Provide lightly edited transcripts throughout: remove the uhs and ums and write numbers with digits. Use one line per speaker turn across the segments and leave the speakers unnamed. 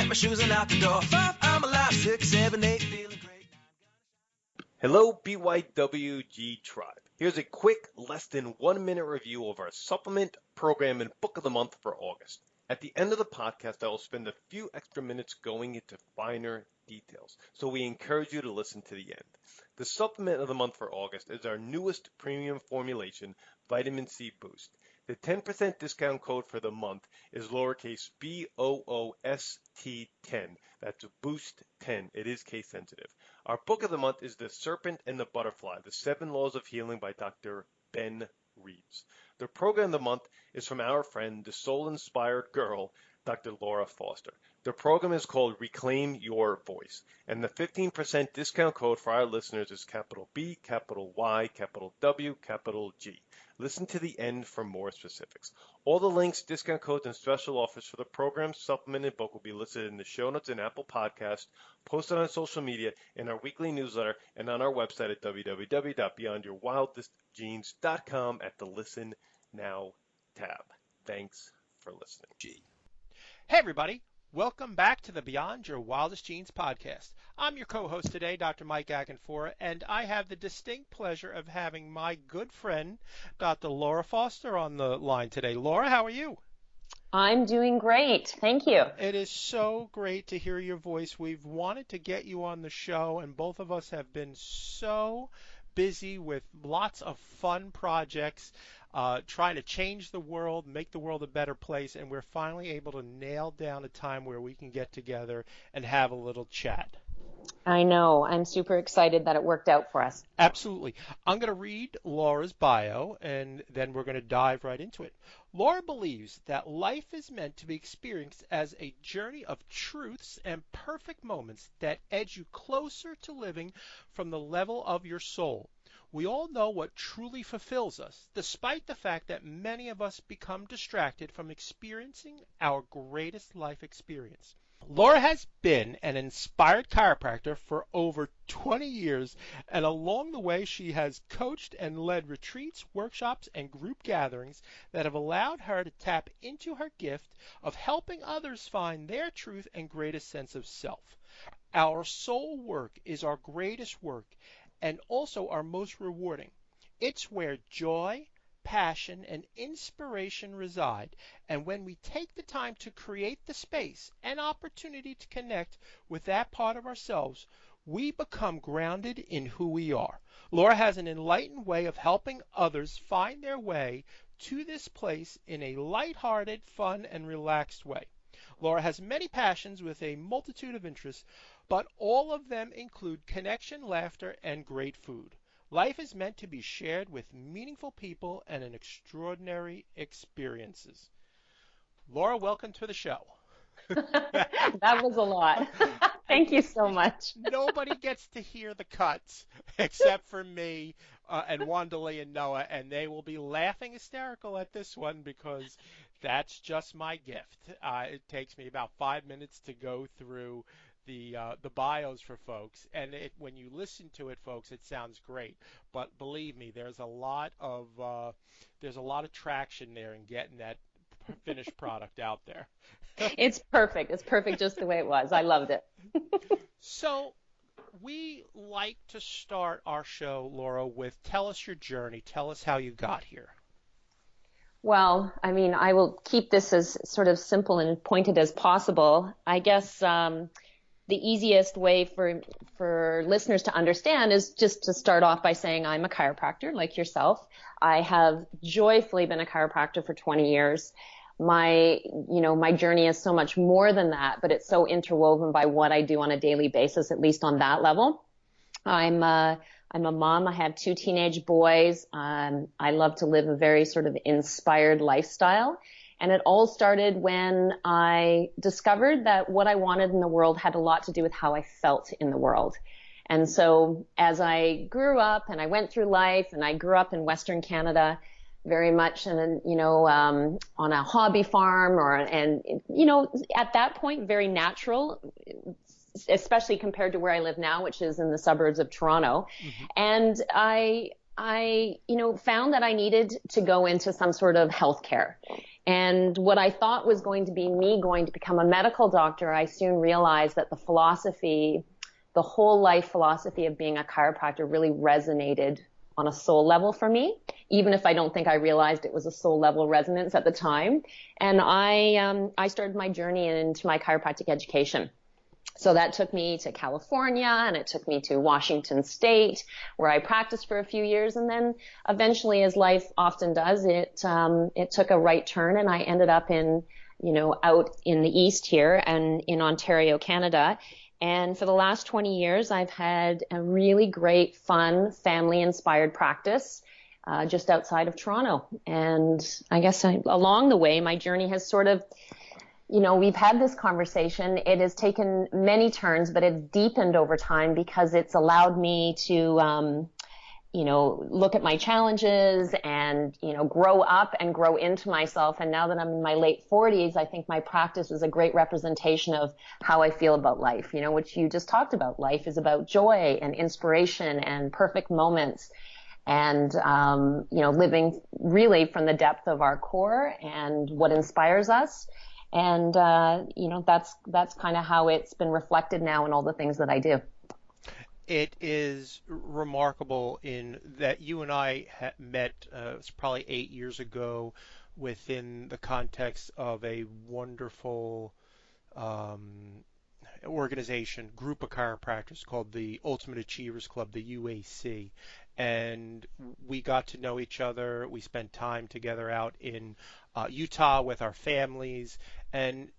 get my shoes and out the door. 5, I'm alive. 6, 7, 8, feeling great.
Hello, BYWG tribe. Here's a quick, less than 1 minute review of our supplement, program, and book of the month for August. At the end of the podcast, I will spend a few extra minutes going into finer details, so we encourage you to listen to the end. The supplement of the month for August is our newest premium formulation, Vitamin C Boost. The 10% discount code for the month is lowercase BOOST10. That's Boost 10. It is case sensitive. Our book of the month is The Serpent and the Butterfly, The 7 Laws of Healing by Dr. Ben Reeves. The program of the month is from our friend, the soul-inspired girl, Dr. Laura Foster. The program is called Reclaim Your Voice, and the 15% discount code for our listeners is capital B, capital Y, capital W, capital G. Listen to the end for more specifics. All the links, discount codes, and special offers for the program, supplement, and book will be listed in the show notes in Apple Podcast, posted on social media, in our weekly newsletter, and on our website at www.beyondyourwildestgenes.com at the Listen Now tab. Thanks for listening.
Hey everybody, welcome back to the Beyond Your Wildest Genes podcast. I'm your co-host today, Dr. Mike Akinfora, and I have the distinct pleasure of having my good friend, Dr. Laura Foster, on the line today. Laura, how are you?
I'm doing great. Thank you.
It is so great to hear your voice. We've wanted to get you on the show, and both of us have been so busy with lots of fun projects, trying to change the world, make the world a better place, and we're finally able to nail down a time where we can get together and have a little chat.
I know. I'm super excited that it worked out for us.
Absolutely. I'm going to read Laura's bio, and then we're going to dive right into it. Laura believes that life is meant to be experienced as a journey of truths and perfect moments that edge you closer to living from the level of your soul. We all know what truly fulfills us, despite the fact that many of us become distracted from experiencing our greatest life experience. Laura has been an inspired chiropractor for over 20 years, and along the way she has coached and led retreats, workshops, and group gatherings that have allowed her to tap into her gift of helping others find their truth and greatest sense of self. Our soul work is our greatest work and also our most rewarding. It's where joy, passion, and inspiration reside, and when we take the time to create the space and opportunity to connect with that part of ourselves, we become grounded in who we are. Laura has an enlightened way of helping others find their way to this place in a lighthearted, fun, and relaxed way. Laura has many passions with a multitude of interests, but all of them include connection, laughter, and great food. Life is meant to be shared with meaningful people and in extraordinary experiences. Laura, welcome to the show.
That was a lot. Thank you so much.
Nobody gets to hear the cuts except for me and Wanderlei and Noah, and they will be laughing hysterical at this one because that's just my gift. It takes me about 5 minutes to go through the bios for folks, and when you listen to it, folks, it sounds great. But believe me, there's a lot of traction there in getting that finished product out there.
It's perfect. It's perfect just the way it was. I loved it.
So we like to start our show, Laura, with tell us your journey. Tell us how you got here.
Well, I mean, I will keep this as sort of simple and pointed as possible. I guess the easiest way for listeners to understand is just to start off by saying I'm a chiropractor like yourself. I have joyfully been a chiropractor for 20 years. My journey is so much more than that, but it's so interwoven by what I do on a daily basis, at least on that level. I'm a mom. I have 2 teenage boys. I love to live a very sort of inspired lifestyle. And it all started when I discovered that what I wanted in the world had a lot to do with how I felt in the world. And so as I grew up and I went through life, and I grew up in Western Canada, very much on a hobby farm at that point, very natural, especially compared to where I live now, which is in the suburbs of Toronto. Mm-hmm. And I I, found that I needed to go into some sort of healthcare. And what I thought was going to be me going to become a medical doctor, I soon realized that the whole life philosophy of being a chiropractor really resonated on a soul level for me, even if I don't think I realized it was a soul level resonance at the time. And I started my journey into my chiropractic education. So that took me to California, and it took me to Washington State, where I practiced for a few years. And then eventually, as life often does, it took a right turn, and I ended up out in the East here and in Ontario, Canada. And for the last 20 years, I've had a really great, fun, family-inspired practice just outside of Toronto. And I guess along the way, my journey has sort of, we've had this conversation. It has taken many turns, but it's deepened over time because it's allowed me to, look at my challenges and, grow up and grow into myself. And now that I'm in my late 40s, I think my practice is a great representation of how I feel about life, which you just talked about. Life is about joy and inspiration and perfect moments and, living really from the depth of our core and what inspires us. And, that's kind of how it's been reflected now in all the things that I do.
It is remarkable in that you and I met, it's probably 8 years ago, within the context of a wonderful organization, group of chiropractors called the Ultimate Achievers Club, the UAC. And we got to know each other. We spent time together out in Utah with our families. And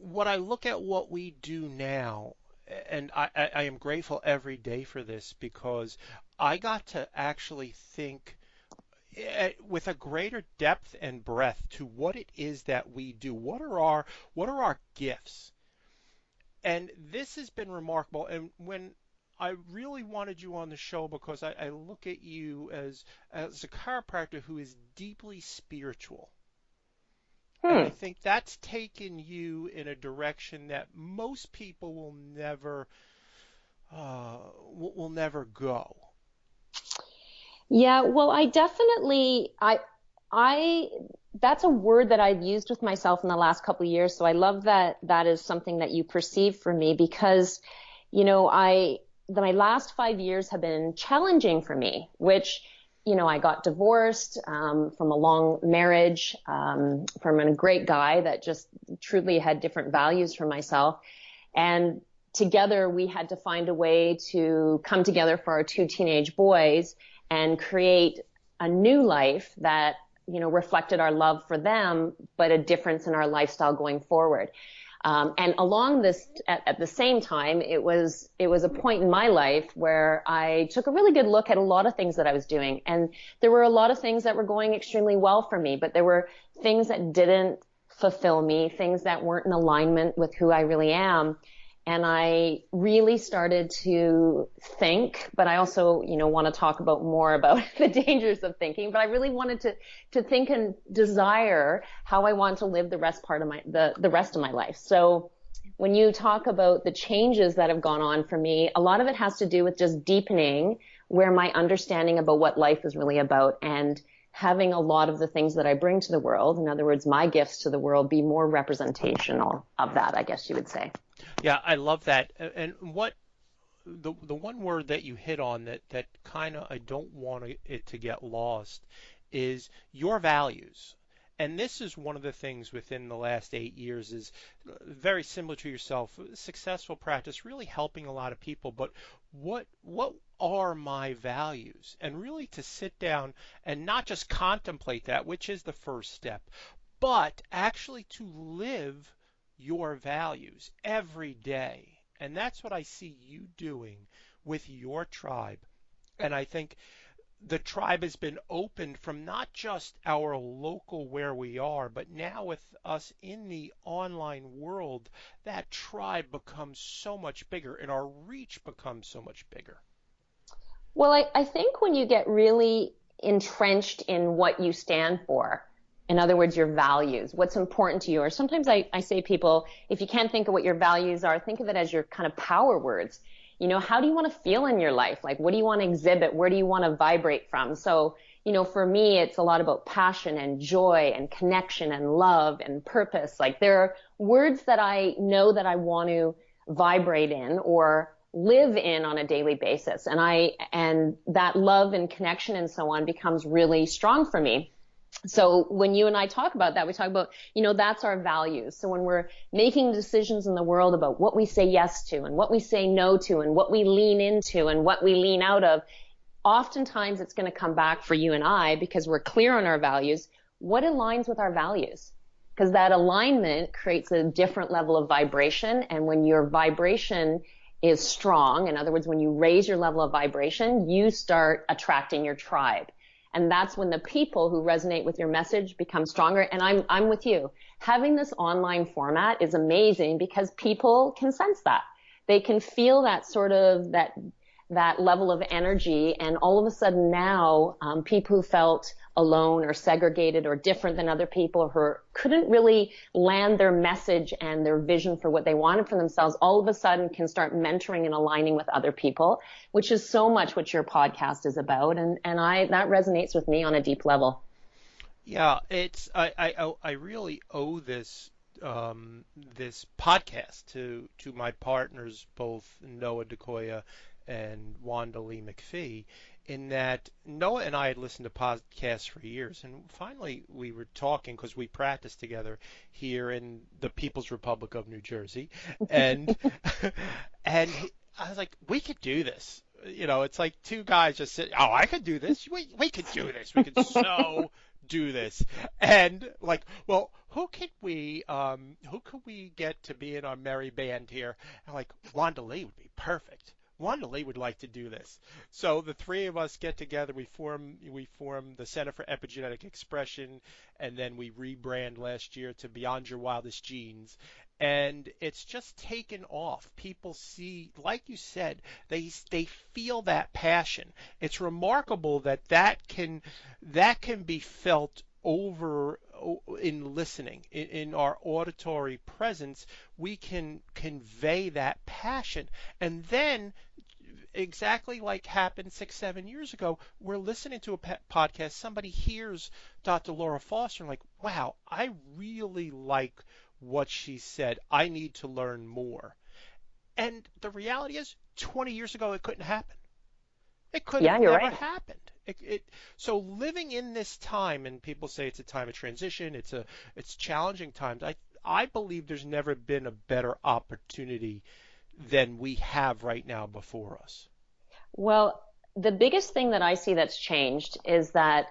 when I look at what we do now, and I am grateful every day for this because I got to actually think with a greater depth and breadth to what it is that we do. What are our gifts? And this has been remarkable. And when I really wanted you on the show because I look at you as a chiropractor who is deeply spiritual. And I think that's taken you in a direction that most people will never go.
Yeah, well, I definitely, that's a word that I've used with myself in the last couple of years. So I love that that is something that you perceive for me because, my last 5 years have been challenging for me, which, I got divorced, from a long marriage, from a great guy that just truly had different values for myself. And together we had to find a way to come together for our 2 teenage boys and create a new life that, reflected our love for them, but a difference in our lifestyle going forward. And along this, at the same time, it was a point in my life where I took a really good look at a lot of things that I was doing. And there were a lot of things that were going extremely well for me, but there were things that didn't fulfill me, things that weren't in alignment with who I really am. And I really started to think, but I also, want to talk about more about the dangers of thinking, but I really wanted to think and desire how I want to live the rest of my life. So when you talk about the changes that have gone on for me, a lot of it has to do with just deepening where my understanding about what life is really about and having a lot of the things that I bring to the world, in other words, my gifts to the world, be more representational of that, I guess you would say.
Yeah, I love that. And what the one word that you hit on that kind of I don't want it to get lost is your values. And this is one of the things within the last 8 years is very similar to yourself, successful practice, really helping a lot of people. But what are my values? And really to sit down and not just contemplate that, which is the first step, but actually to live your values every day. And that's what I see you doing with your tribe. And I think the tribe has been opened from not just our local where we are, but now with us in the online world, that tribe becomes so much bigger and our reach becomes so much bigger.
Well, I think when you get really entrenched in what you stand for, in other words, your values, what's important to you, or sometimes I say people, if you can't think of what your values are, think of it as your kind of power words. how do you want to feel in your life? Like, what do you want to exhibit? Where do you want to vibrate from? So, for me, it's a lot about passion and joy and connection and love and purpose. Like, there are words that I know that I want to vibrate in or live in on a daily basis. And that love and connection and so on becomes really strong for me. So when you and I talk about that, we talk about, that's our values. So when we're making decisions in the world about what we say yes to and what we say no to and what we lean into and what we lean out of, oftentimes it's going to come back for you and I, because we're clear on our values, what aligns with our values. Because that alignment creates a different level of vibration. And when your vibration is strong, in other words, when you raise your level of vibration, you start attracting your tribe. And that's when the people who resonate with your message become stronger. And I'm with you. Having this online format is amazing because people can sense that. They can feel that sort of that level of energy. And all of a sudden now, people who felt alone or segregated or different than other people who couldn't really land their message and their vision for what they wanted for themselves, all of a sudden can start mentoring and aligning with other people, which is so much what your podcast is about. And that resonates with me on a deep level.
Yeah, I really owe this this podcast to my partners, both Noah DeCoya and Wanda Lee McPhee, in that Noah and I had listened to podcasts for years, and finally we were talking because we practiced together here in the People's Republic of New Jersey, and and I was like, we could do this. It's like two guys just sit. Oh, I could do this. We could do this. We could so do this. And like, well, who could we get to be in our merry band here? And like, Wanda Lee would be perfect. Wanda Lee would like to do this. So the three of us get together, we form the Center for Epigenetic Expression, and then we rebrand last year to Beyond Your Wildest Genes. And it's just taken off. People see, like you said, they feel that passion. It's remarkable that can be felt over in listening, in our auditory presence. We can convey that passion, and then exactly like happened 6-7 years ago, we're listening to a podcast, somebody hears Dr. Laura Foster and like, wow, I really like what she said. I need to learn more. And the reality is 20 years ago it couldn't happen. It could have never happened. So living in this time, and people say it's a time of transition, it's challenging times. I believe there's never been a better opportunity than we have right now before us.
Well, the biggest thing that I see that's changed is that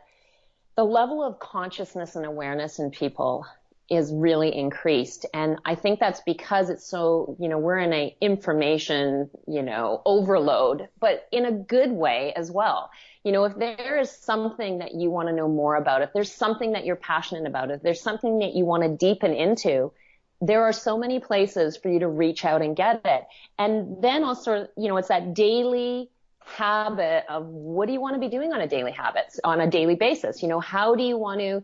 the level of consciousness and awareness in people is really increased. And I think that's because it's so, we're in a information, overload, but in a good way as well. If there is something that you want to know more about, if there's something that you're passionate about, if there's something that you want to deepen into, there are so many places for you to reach out and get it. And then also, it's that daily habit of what do you want to be doing on a daily basis? How do you want to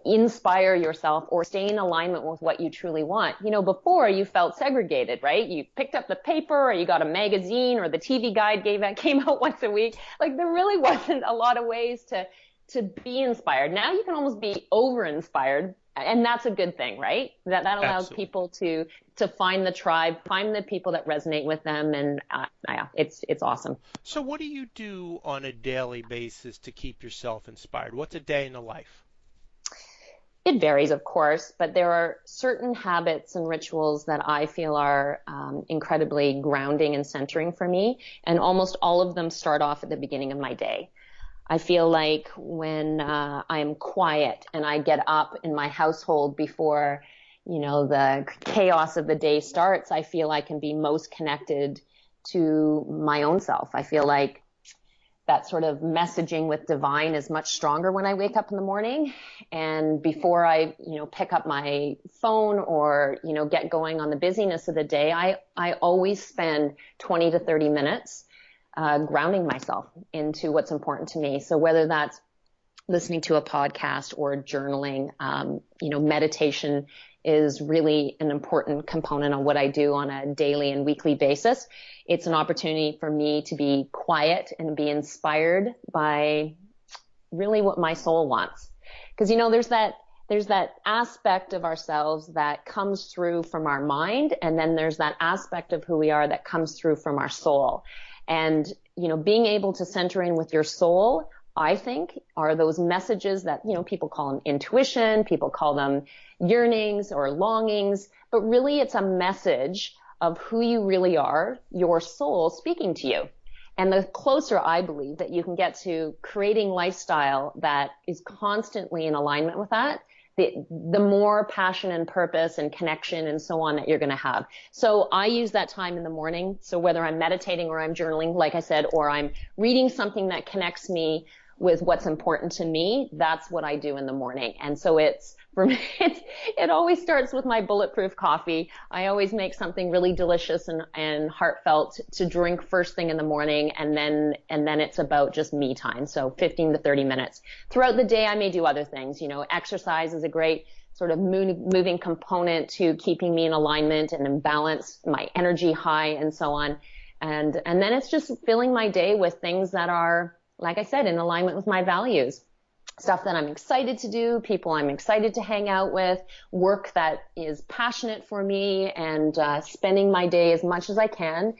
inspire yourself or stay in alignment with what you truly want? Before you felt segregated, right? You picked up the paper or you got a magazine or the TV guide came out once a week. Like, there really wasn't a lot of ways to be inspired. Now you can almost be over-inspired, and that's a good thing, right? That allows
Absolutely.
people to find the tribe, find the people that resonate with them, and it's awesome.
So what do you do on a daily basis to keep yourself inspired? What's a day in the life?
It varies, of course, but there are certain habits and rituals that I feel are incredibly grounding and centering for me, and almost all of them start off at the beginning of my day. I feel like when I'm quiet and I get up in my household before, the chaos of the day starts, I feel I can be most connected to my own self. I feel like that sort of messaging with divine is much stronger when I wake up in the morning. And before I, pick up my phone or, get going on the busyness of the day, I always spend 20 to 30 minutes grounding myself into what's important to me. So whether that's listening to a podcast or journaling, meditation is really an important component of what I do on a daily and weekly basis. It's an opportunity for me to be quiet and be inspired by really what my soul wants. Because, there's that aspect of ourselves that comes through from our mind, and then there's that aspect of who we are that comes through from our soul. And, being able to center in with your soul, I think, are those messages that, people call them intuition, people call them yearnings or longings, but really it's a message of who you really are, your soul speaking to you. And the closer I believe that you can get to creating lifestyle that is constantly in alignment with that, the more passion and purpose and connection and so on that you're going to have. So I use that time in the morning. So whether I'm meditating or I'm journaling, like I said, or I'm reading something that connects me with what's important to me, that's what I do in the morning. And so for me, it always starts with my bulletproof coffee. I always make something really delicious and heartfelt to drink first thing in the morning. And then it's about just me time. So 15 to 30 minutes. Throughout the day, I may do other things. Exercise is a great sort of moving component to keeping me in alignment and in balance, my energy high and so on. And then it's just filling my day with things that are, like I said, in alignment with my values. Stuff that I'm excited to do, people I'm excited to hang out with, work that is passionate for me, and spending my day as much as I can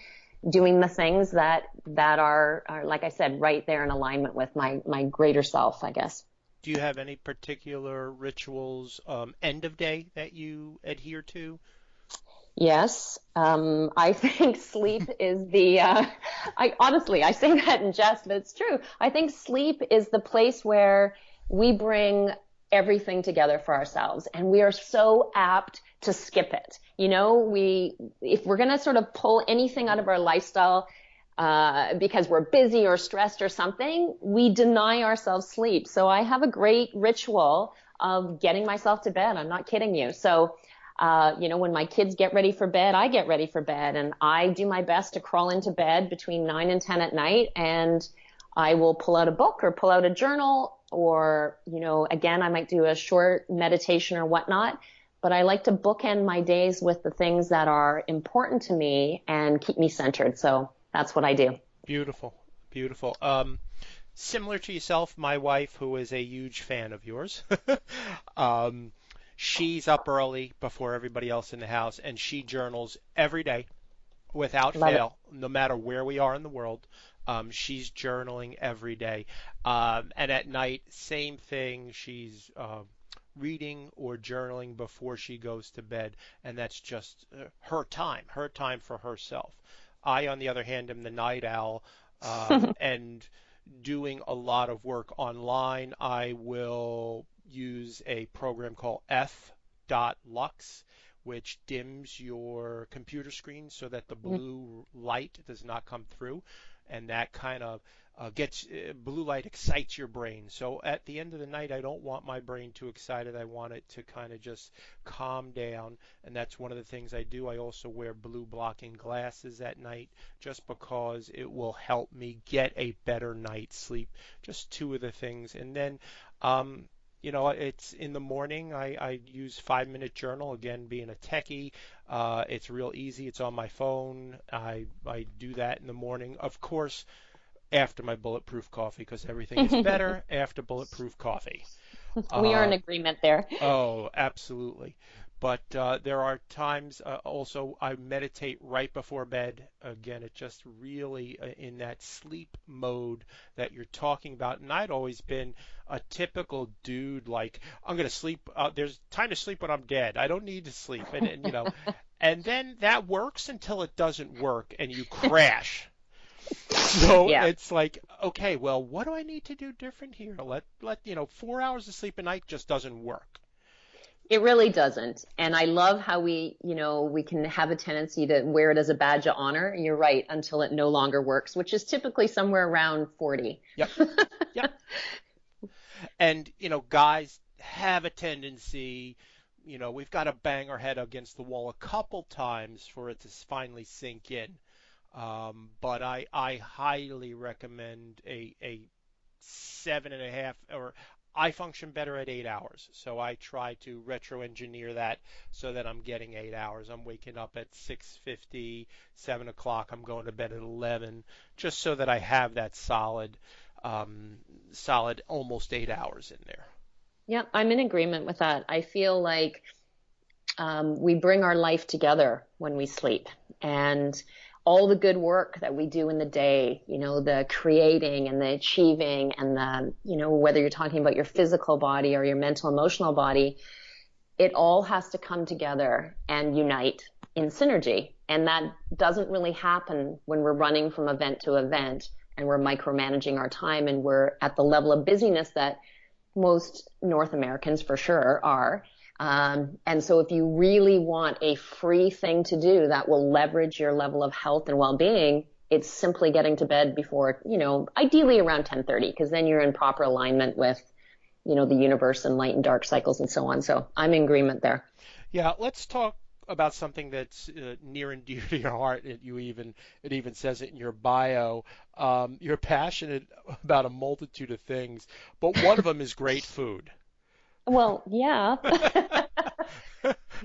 doing the things that are, like I said, right there in alignment with my greater self, I guess.
Do you have any particular rituals, end of day, that you adhere to?
Yes. I think sleep is I say that in jest, but it's true. I think sleep is the place where we bring everything together for ourselves, and we are so apt to skip it. If we're going to sort of pull anything out of our lifestyle, because we're busy or stressed or something, we deny ourselves sleep. So I have a great ritual of getting myself to bed. I'm not kidding you. So when my kids get ready for bed, I get ready for bed, and I do my best to crawl into bed between 9 and 10 at night, and I will pull out a book or pull out a journal, or, again, I might do a short meditation or whatnot, but I like to bookend my days with the things that are important to me and keep me centered. So that's what I do.
Beautiful, beautiful. Similar to yourself, my wife, who is a huge fan of yours, she's up early before everybody else in the house, and she journals every day without fail, no matter where we are in the world. She's journaling every day. And at night, same thing. She's reading or journaling before she goes to bed, and that's just her time for herself. I, on the other hand, am the night owl, and doing a lot of work online. I will use a program called f.lux, which dims your computer screen so that the blue light does not come through, and that kind of gets blue light excites your brain. So at the end of the night, I don't want my brain too excited. I want it to kind of just calm down, and that's one of the things I do. I also wear blue blocking glasses at night just because it will help me get a better night's sleep. Just two of the things. And then it's in the morning. I use 5-minute journal. Again, being a techie, it's real easy. It's on my phone. I do that in the morning. Of course, after my bulletproof coffee, because everything is better after bulletproof coffee.
We are in agreement there.
Oh, absolutely. But there are times also I meditate right before bed. Again, it just really in that sleep mode that you're talking about. And I'd always been a typical dude, like, I'm going to sleep. There's time to sleep when I'm dead. I don't need to sleep. And and then that works until it doesn't work and you crash. So It's like, okay, well, what do I need to do different here? Let 4 hours of sleep a night just doesn't work.
It really doesn't. And I love how we can have a tendency to wear it as a badge of honor. You're right, until it no longer works, which is typically somewhere around 40.
Yep. Yep. And, guys have a tendency, we've got to bang our head against the wall a couple times for it to finally sink in. But I highly recommend a 7.5, or I function better at 8 hours. So I try to retro engineer that so that I'm getting 8 hours. I'm waking up at 6:50, 7 o'clock. I'm going to bed at 11, just so that I have that solid almost 8 hours in there.
Yeah, I'm in agreement with that. I feel like we bring our life together when we sleep, and all the good work that we do in the day, the creating and the achieving and whether you're talking about your physical body or your mental, emotional body, it all has to come together and unite in synergy. And that doesn't really happen when we're running from event to event and we're micromanaging our time and we're at the level of busyness that most North Americans for sure are. And so if you really want a free thing to do that will leverage your level of health and well-being, it's simply getting to bed before, ideally around 10:30, because then you're in proper alignment with, the universe and light and dark cycles and so on. So I'm in agreement there.
Yeah, let's talk about something that's near and dear to your heart. It even says it in your bio. You're passionate about a multitude of things, but one of them is great food.
Well, yeah.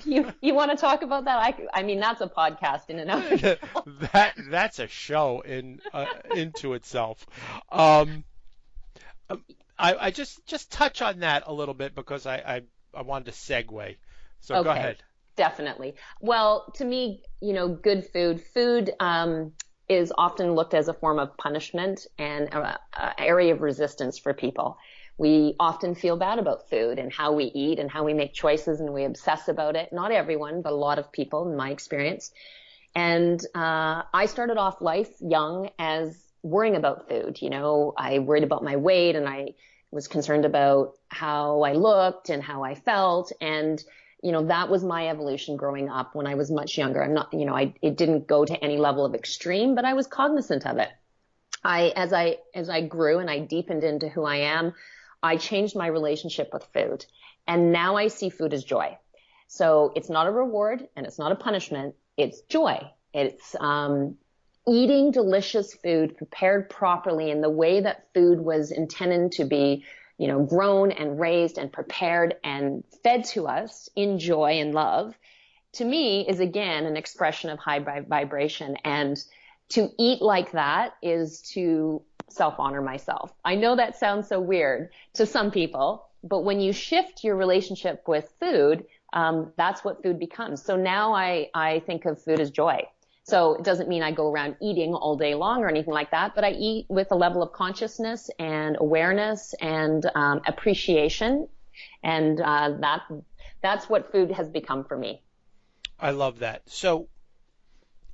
You want to talk about that? I mean, that's a podcast in and of itself.
That's a show into itself. I just touch on that a little bit because I wanted to segue. So
Okay,
go ahead.
definitely. Well, to me, good food is often looked as a form of punishment and an area of resistance for people. We often feel bad about food and how we eat and how we make choices, and we obsess about it. Not everyone, but a lot of people in my experience. And I started off life young as worrying about food. I worried about my weight, and I was concerned about how I looked and how I felt. And, that was my evolution growing up when I was much younger. I'm not, it didn't go to any level of extreme, but I was cognizant of it. As I grew and I deepened into who I am, I changed my relationship with food. And now I see food as joy. So it's not a reward and it's not a punishment. It's joy. It's eating delicious food prepared properly in the way that food was intended to be, grown and raised and prepared and fed to us in joy and love, to me is again an expression of high vibration. And to eat like that is to self-honor myself. I know that sounds so weird to some people, but when you shift your relationship with food, that's what food becomes. So now I think of food as joy. So it doesn't mean I go around eating all day long or anything like that, but I eat with a level of consciousness and awareness and appreciation. And that's what food has become for me.
I love that. So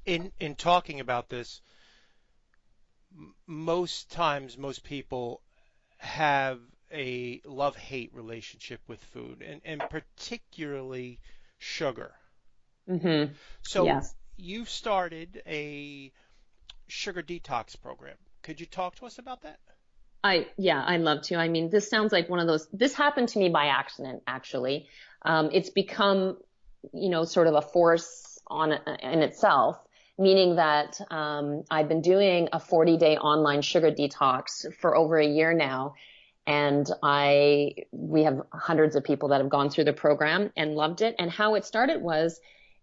in talking about this, most times, most people have a love-hate relationship with food, and particularly sugar.
Mm-hmm.
So
yes.
You've started a sugar detox program. Could you talk to us about that?
I'd love to. I mean, this sounds like one of those, this happened to me by accident, actually. It's become, sort of a force in itself, meaning that I've been doing a 40-day online sugar detox for over a year now. And we have hundreds of people that have gone through the program and loved it. And how it started was,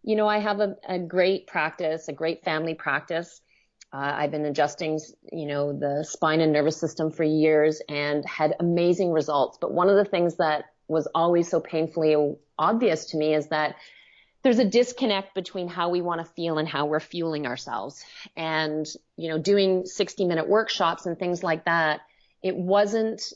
I have a great practice, a great family practice. I've been adjusting, the spine and nervous system for years and had amazing results. But one of the things that was always so painfully obvious to me is that there's a disconnect between how we want to feel and how we're fueling ourselves. And, doing 60-minute workshops and things like that, it wasn't,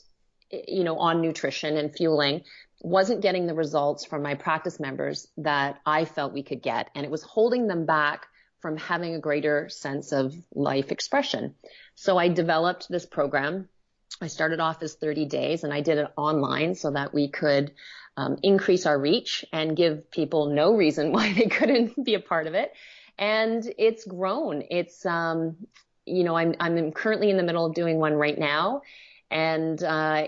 on nutrition and fueling, wasn't getting the results from my practice members that I felt we could get. And it was holding them back from having a greater sense of life expression. So I developed this program. I started off as 30 days and I did it online so that we could increase our reach and give people no reason why they couldn't be a part of it. And it's grown. It's, I'm currently in the middle of doing one right now. And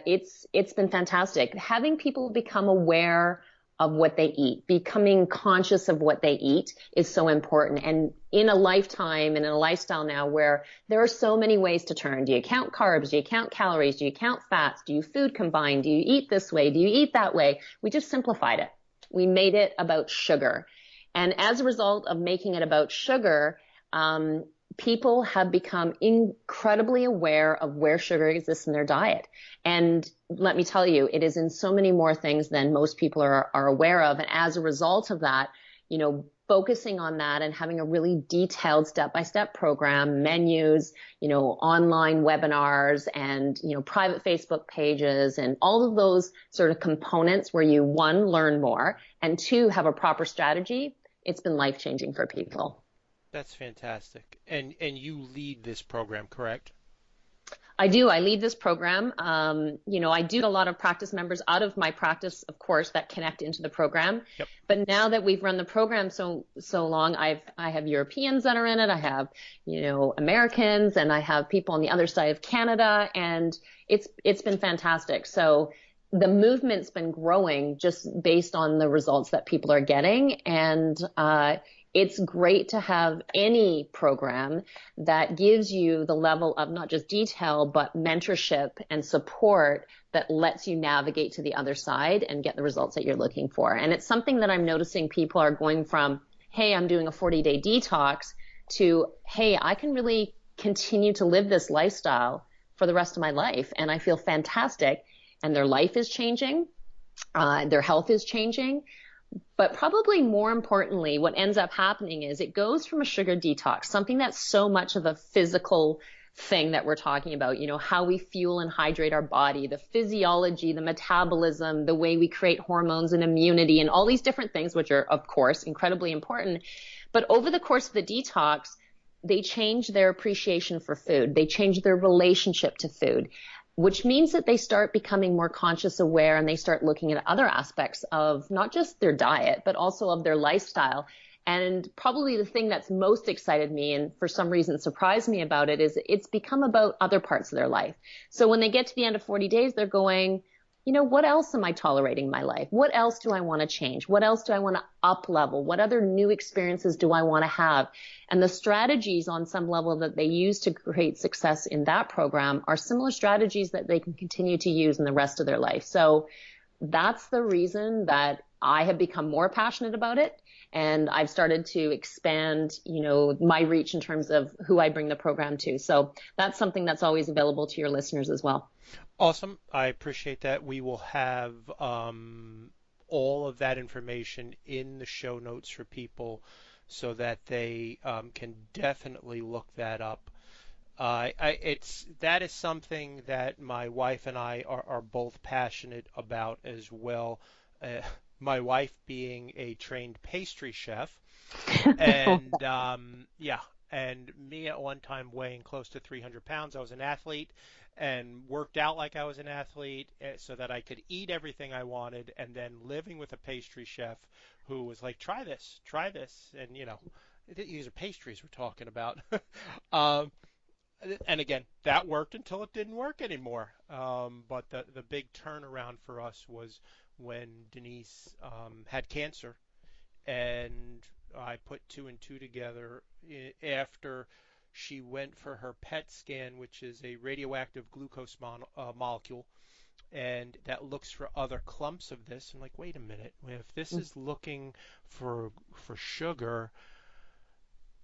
it's been fantastic. Having people become aware of what they eat. Becoming conscious of what they eat is so important. And in a lifetime and in a lifestyle now where there are so many ways to turn. Do you count carbs? Do you count calories? Do you count fats? Do you food combine? Do you eat this way? Do you eat that way? We just simplified it. We made it about sugar. And as a result of making it about sugar, people have become incredibly aware of where sugar exists in their diet. And let me tell you, it is in so many more things than most people are aware of. And as a result of that, focusing on that and having a really detailed step-by-step program, menus, online webinars and, private Facebook pages and all of those sort of components where you, one, learn more and two, have a proper strategy. It's been life-changing for people.
That's fantastic. And you lead this program, correct?
I do. I lead this program. I do get a lot of practice members out of my practice, of course, that connect into the program.
Yep.
But now that we've run the program so long, I have Europeans that are in it. I have, Americans, and I have people on the other side of Canada, and it's been fantastic. So the movement's been growing just based on the results that people are getting, and it's great to have any program that gives you the level of not just detail, but mentorship and support that lets you navigate to the other side and get the results that you're looking for. And it's something that I'm noticing people are going from, hey, I'm doing a 40-day detox, to, hey, I can really continue to live this lifestyle for the rest of my life. And I feel fantastic. And their life is changing. Their health is changing. But probably more importantly, what ends up happening is it goes from a sugar detox, something that's so much of a physical thing that we're talking about, how we fuel and hydrate our body, the physiology, the metabolism, the way we create hormones and immunity and all these different things, which are, of course, incredibly important. But over the course of the detox, they change their appreciation for food. They change their relationship to food, which means that they start becoming more conscious, aware, and they start looking at other aspects of not just their diet, but also of their lifestyle. And probably the thing that's most excited me and for some reason surprised me about it is it's become about other parts of their life. So when they get to the end of 40 days, they're going, what else am I tolerating in my life? What else do I want to change? What else do I want to up level? What other new experiences do I want to have? And the strategies on some level that they use to create success in that program are similar strategies that they can continue to use in the rest of their life. So that's the reason that I have become more passionate about it. And I've started to expand, my reach in terms of who I bring the program to. So that's something that's always available to your listeners as well.
Awesome. I appreciate that. We will have all of that information in the show notes for people so that they can definitely look that up. That is something that my wife and I are both passionate about as well. My wife being a trained pastry chef, and and me at one time weighing close to 300 pounds. I was an athlete and worked out like I was an athlete so that I could eat everything I wanted, and then living with a pastry chef who was like, try this, and these are pastries we're talking about. And again, that worked until it didn't work anymore. But the big turnaround for us was when Denise had cancer, and I put two and two together after she went for her PET scan, which is a radioactive glucose molecule, and that looks for other clumps of this. I'm like, wait a minute, if this is looking for sugar,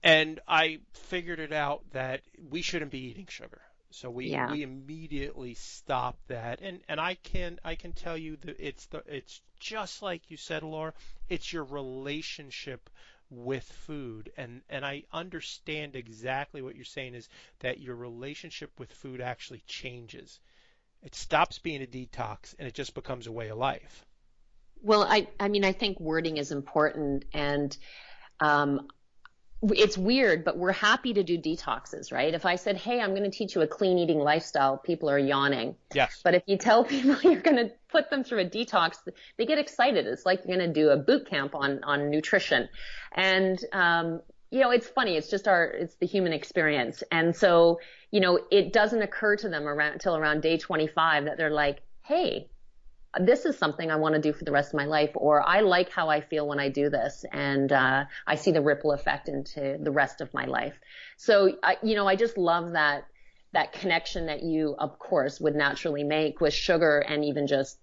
and I figured it out that we shouldn't be eating sugar. So we immediately stopped that, and I can tell you that it's just like you said, Laura. It's your relationship with food, and I understand exactly what you're saying is that your relationship with food actually changes. It stops being a detox, and it just becomes a way of life.
Well, I mean, I think wording is important, and it's weird, but we're happy to do detoxes, right? If I said, hey, I'm going to teach you a clean eating lifestyle, people are yawning.
Yes.
But if you tell people you're going to put them through a detox, they get excited. It's like you're going to do a boot camp on nutrition. And, it's funny. It's the human experience. And so, it doesn't occur to them until around day 25 that they're like, hey, this is something I want to do for the rest of my life, or I like how I feel when I do this, and I see the ripple effect into the rest of my life. So, I just love that connection that you, of course, would naturally make with sugar and even just,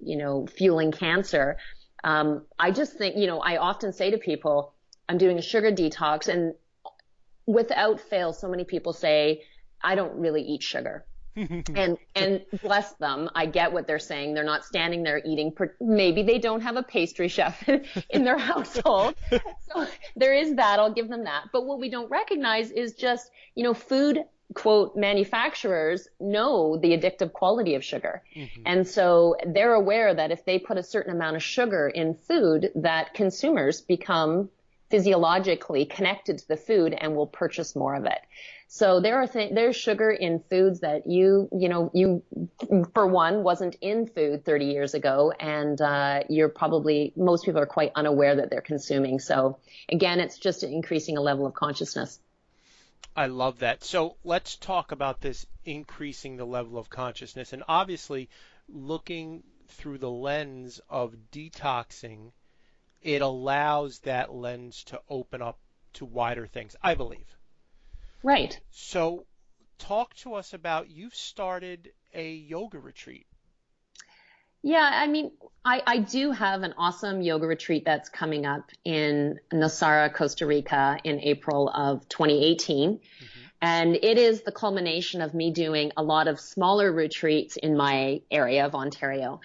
fueling cancer. I just think, I often say to people, I'm doing a sugar detox, and without fail, so many people say, I don't really eat sugar. And bless them, I get what they're saying. They're not standing there eating. Maybe they don't have a pastry chef in their household. So there is that. I'll give them that. But what we don't recognize is just, food, quote, manufacturers know the addictive quality of sugar. Mm-hmm. And so they're aware that if they put a certain amount of sugar in food, that consumers become physiologically connected to the food and will purchase more of it. So there's sugar in foods that you for one wasn't in food 30 years ago, and most people are quite unaware that they're consuming. So again, it's just increasing a level of consciousness.
I love that. So let's talk about this increasing the level of consciousness, and obviously looking through the lens of detoxing, it allows that lens to open up to wider things, I believe.
Right.
So talk to us about, you've started a yoga retreat.
Yeah, I do have an awesome yoga retreat that's coming up in Nosara, Costa Rica in April of 2018. Mm-hmm. And it is the culmination of me doing a lot of smaller retreats in my area of Ontario.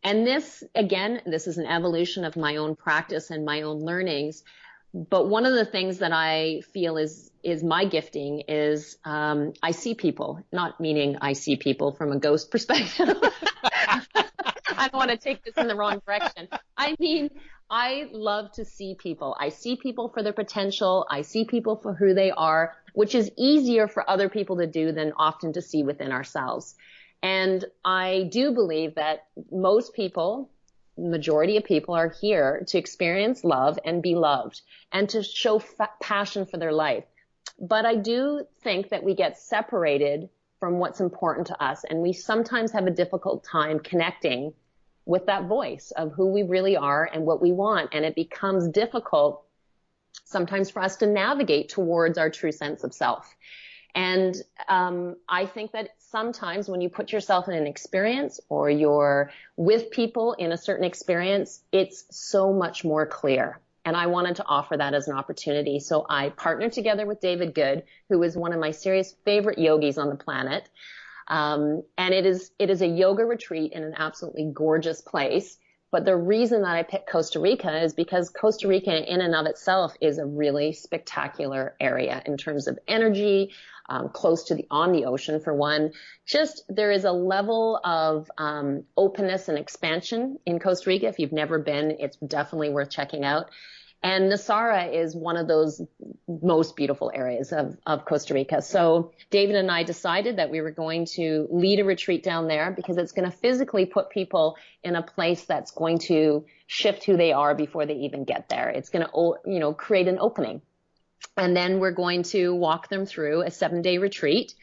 And this is an evolution of my own practice and my own learnings. But one of the things that I feel is my gifting is I see people, not meaning I see people from a ghost perspective. I don't want to take this in the wrong direction. I mean, I love to see people. I see people for their potential. I see people for who they are, which is easier for other people to do than often to see within ourselves. And I do believe that most people, majority of people, are here to experience love and be loved and to show passion for their life. But I do think that we get separated from what's important to us, and we sometimes have a difficult time connecting with that voice of who we really are and what we want. And it becomes difficult sometimes for us to navigate towards our true sense of self. And I think that sometimes when you put yourself in an experience or you're with people in a certain experience, it's so much more clear. And I wanted to offer that as an opportunity. So I partnered together with David Good, who is one of my serious favorite yogis on the planet. And it is a yoga retreat in an absolutely gorgeous place. But the reason that I picked Costa Rica is because Costa Rica in and of itself is a really spectacular area in terms of energy, close on the ocean for one. Just there is a level of openness and expansion in Costa Rica. If you've never been, it's definitely worth checking out. And Nosara is one of those most beautiful areas of Costa Rica. So David and I decided that we were going to lead a retreat down there because it's going to physically put people in a place that's going to shift who they are before they even get there. It's going to, create an opening. And then we're going to walk them through a 7-day retreat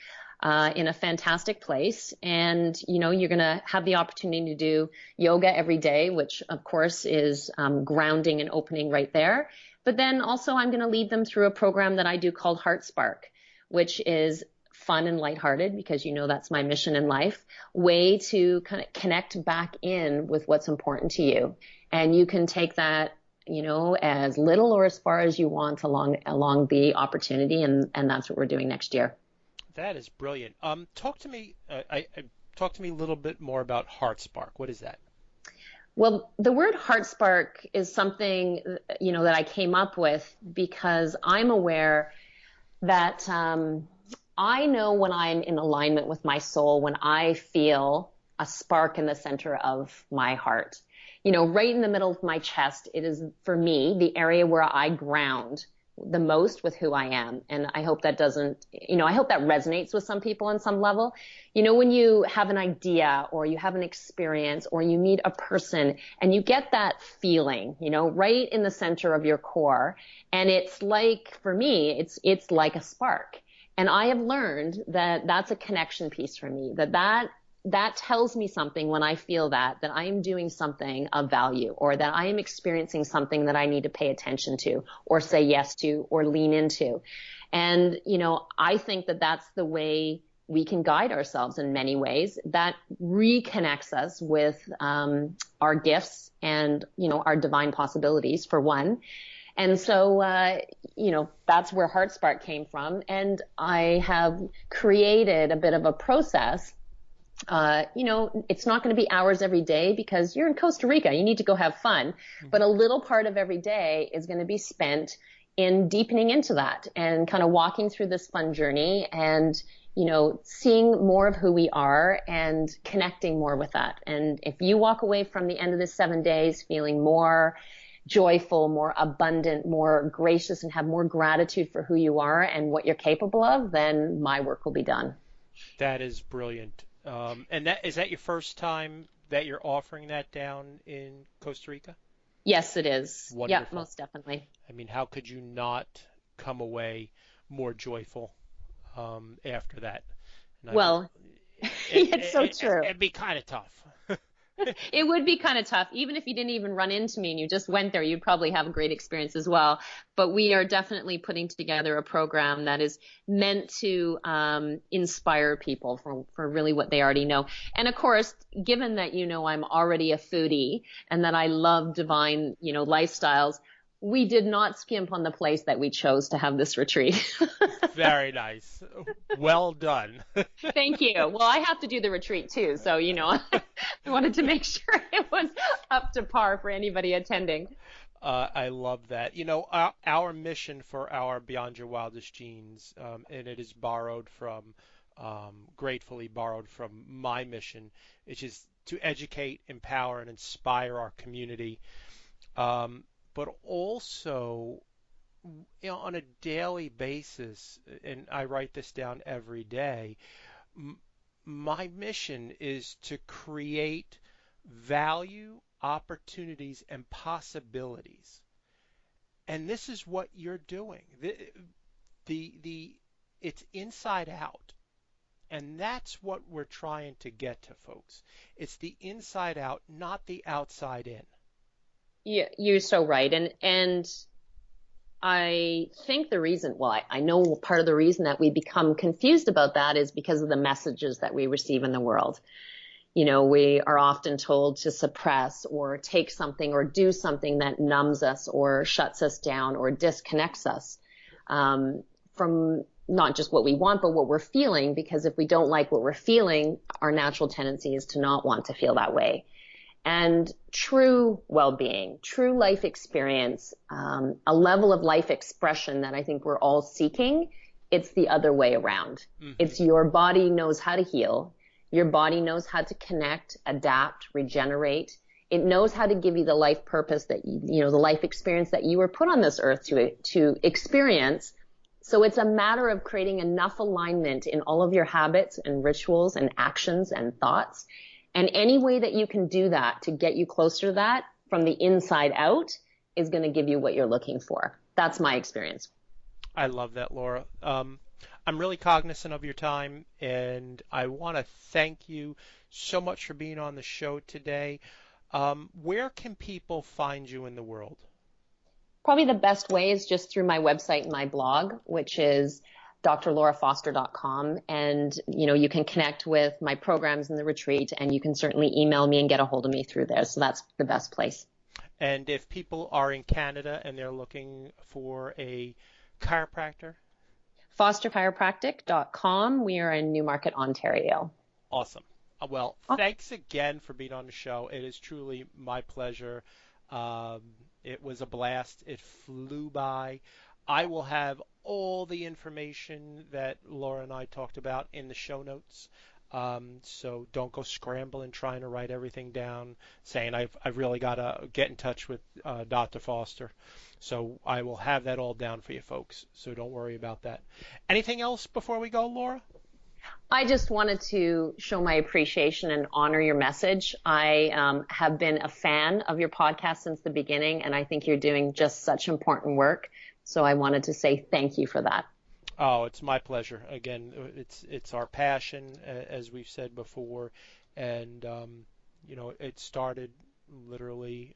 in a fantastic place. And, you're going to have the opportunity to do yoga every day, which of course is grounding and opening right there. But then also I'm going to lead them through a program that I do called Heart Spark, which is fun and lighthearted because that's my mission in life, way to kind of connect back in with what's important to you. And you can take that as little or as far as you want along the opportunity. And that's what we're doing next year.
That is brilliant. Talk to me a little bit more about Heart Spark. What is that?
Well, the word Heart Spark is something, that I came up with because I'm aware that I know when I'm in alignment with my soul, when I feel a spark in the center of my heart. Right in the middle of my chest, it is, for me, the area where I ground the most with who I am. And I hope that I hope that resonates with some people on some level. When you have an idea or you have an experience or you meet a person and you get that feeling, right in the center of your core. And it's like, for me, it's like a spark. And I have learned that that's a connection piece for me, that that tells me something when I feel that I am doing something of value, or that I am experiencing something that I need to pay attention to or say yes to or lean into. And, I think that that's the way we can guide ourselves in many ways. That reconnects us with our gifts and, our divine possibilities, for one. And so, that's where HeartSpark came from. And I have created a bit of a process. It's not going to be hours every day because you're in Costa Rica. You need to go have fun. Mm-hmm. But a little part of every day is going to be spent in deepening into that and kind of walking through this fun journey and, seeing more of who we are and connecting more with that. And if you walk away from the end of the 7 days feeling more joyful, more abundant, more gracious, and have more gratitude for who you are and what you're capable of, then my work will be done.
That is brilliant. And is that your first time that you're offering that down in Costa Rica?
Yes, it is.
Wonderful.
Yeah, most definitely.
I mean, how could you not come away more joyful after that?
Well, it's so true.
It'd be kind of tough.
It would be kind of tough. Even if you didn't even run into me and you just went there, you'd probably have a great experience as well. But we are definitely putting together a program that is meant to inspire people for really what they already know. And of course, given that I'm already a foodie and that I love divine, lifestyles, we did not skimp on the place that we chose to have this retreat.
Very nice. Well done.
Thank you. Well, I have to do the retreat too. So, I wanted to make sure it was up to par for anybody attending.
I love that. Our mission for our Beyond Your Wildest Dreams, and it is gratefully borrowed from my mission, which is to educate, empower, and inspire our community. But also on a daily basis, and I write this down every day, my mission is to create value, opportunities, and possibilities. And this is what you're doing. It's inside out. And that's what we're trying to get to, folks. It's the inside out, not the outside in.
Yeah, you're so right. And I think I know part of the reason that we become confused about that is because of the messages that we receive in the world. We are often told to suppress or take something or do something that numbs us or shuts us down or disconnects us from not just what we want, but what we're feeling. Because if we don't like what we're feeling, our natural tendency is to not want to feel that way. And true well-being, true life experience, a level of life expression that I think we're all seeking, it's the other way around. Mm-hmm. It's your body knows how to heal. Your body knows how to connect, adapt, regenerate. It knows how to give you the life purpose that, the life experience that you were put on this earth to experience. So it's a matter of creating enough alignment in all of your habits and rituals and actions and thoughts. And any way that you can do that to get you closer to that from the inside out is going to give you what you're looking for. That's my experience.
I love that, Laura. I'm really cognizant of your time, and I want to thank you so much for being on the show today. Where can people find you in the world?
Probably the best way is just through my website and my blog, which is drlaurafoster.com. And, you can connect with my programs in the retreat, and you can certainly email me and get a hold of me through there. So that's the best place.
And if people are in Canada and they're looking for a chiropractor?
fosterchiropractic.com. We are in Newmarket, Ontario.
Awesome. Well, thanks again for being on the show. It is truly my pleasure. It was a blast. It flew by. I will have all the information that Laura and I talked about in the show notes. So don't go scrambling trying to write everything down, saying I've really got to get in touch with Dr. Foster. So I will have that all down for you folks. So don't worry about that. Anything else before we go, Laura?
I just wanted to show my appreciation and honor your message. I have been a fan of your podcast since the beginning, and I think you're doing just such important work. So I wanted to say thank you for that.
Oh, it's my pleasure. Again, it's our passion, as we've said before, and it started literally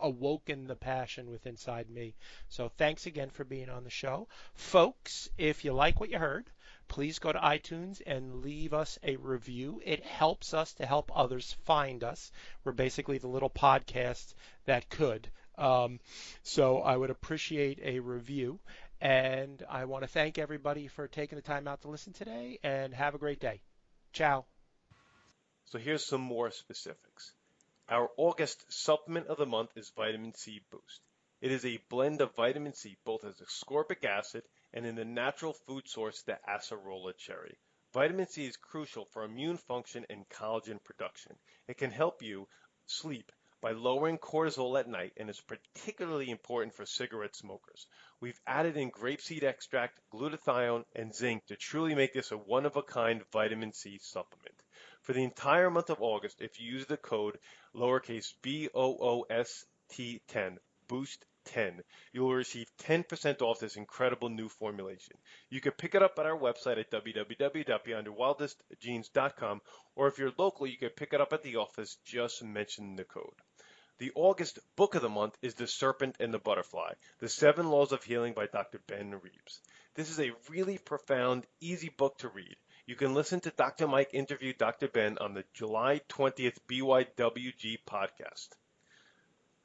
awoken the passion within inside me. So thanks again for being on the show, folks. If you like what you heard, please go to iTunes and leave us a review. It helps us to help others find us. We're basically the little podcast that could. So I would appreciate a review. And I want to thank everybody for taking the time out to listen today, and have a great day. Ciao.
So here's some more specifics. Our August supplement of the month is Vitamin C Boost. It is a blend of vitamin C both as ascorbic acid and in the natural food source, the acerola cherry. Vitamin C is crucial for immune function and collagen production. It can help you sleep by lowering cortisol at night and is particularly important for cigarette smokers. We've added in grapeseed extract, glutathione, and zinc to truly make this a one-of-a-kind vitamin C supplement. For the entire month of August, if you use the code lowercase BOOST10, Boost 10, you will receive 10% off this incredible new formulation. You can pick it up at our website at www.beyondyourwildestgenes.com, or if you're local, you can pick it up at the office. Just mention the code. The August book of the month is The Serpent and the Butterfly, The 7 Laws of Healing by Dr. Ben Reeves. This is a really profound, easy book to read. You can listen to Dr. Mike interview Dr. Ben on the July 20th BYWG podcast.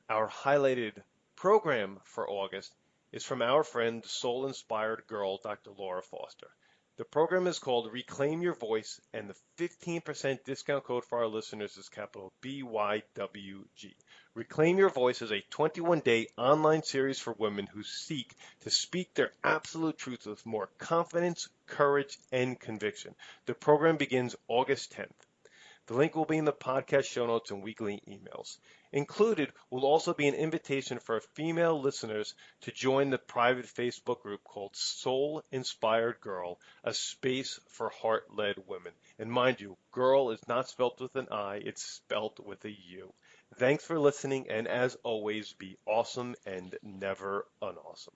Our highlighted program for August is from our friend, soul-inspired girl, Dr. Laura Foster. The program is called Reclaim Your Voice, and the 15% discount code for our listeners is capital BYWG. Reclaim Your Voice is a 21-day online series for women who seek to speak their absolute truth with more confidence, courage, and conviction. The program begins August 10th. The link will be in the podcast show notes and weekly emails. Included will also be an invitation for female listeners to join the private Facebook group called Soul Inspired Girl, a space for heart-led women. And mind you, girl is not spelt with an I, it's spelt with a U. Thanks for listening, and as always, be awesome and never unawesome.